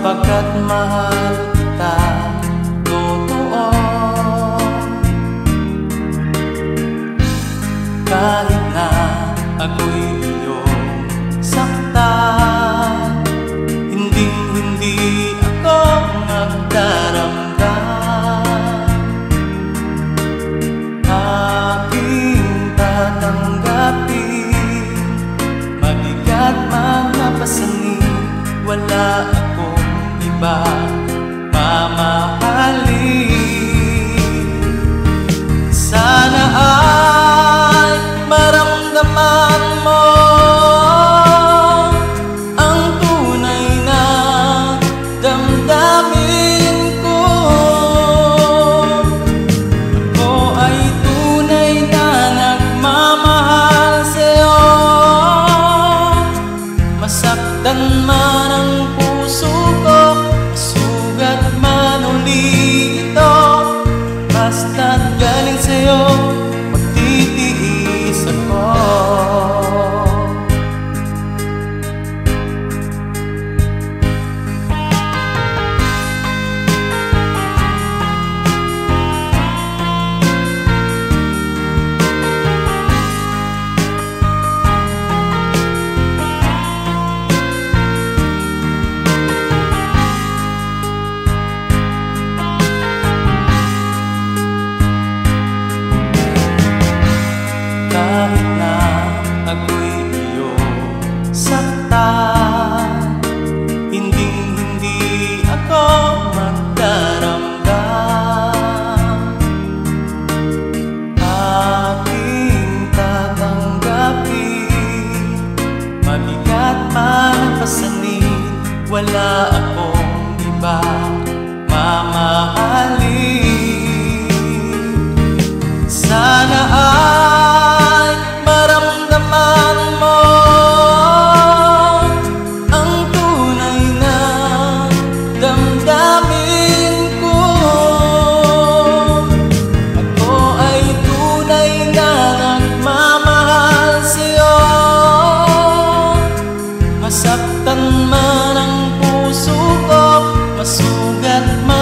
sapagkat mahal kita, totoo. Kahit na ako'y iyong saktan, hindi ako magdaramdam. Aking tatanggapin, mabigat man napasanin, wala akong iba mamahalin. Sana ay maramdaman mo ang tunay na damdamin ko. Ako ay tunay na nagmamahal sa'yo. Masaktan man ang puso ko, masugat man uli ito, basta't galing sa'yo, magtitiis ako. Kahit na ako'y iyong saktan, hindi ako magdaramdam. Aking tatanggapin, mabigat man ang pasanin, wala akong iba mamahalin. Sana ay maramdaman mo ang tunay na damdamin ko. Ako ay tunay na nagmamahal sa'yo. Masaktan man ang puso ko, masugat man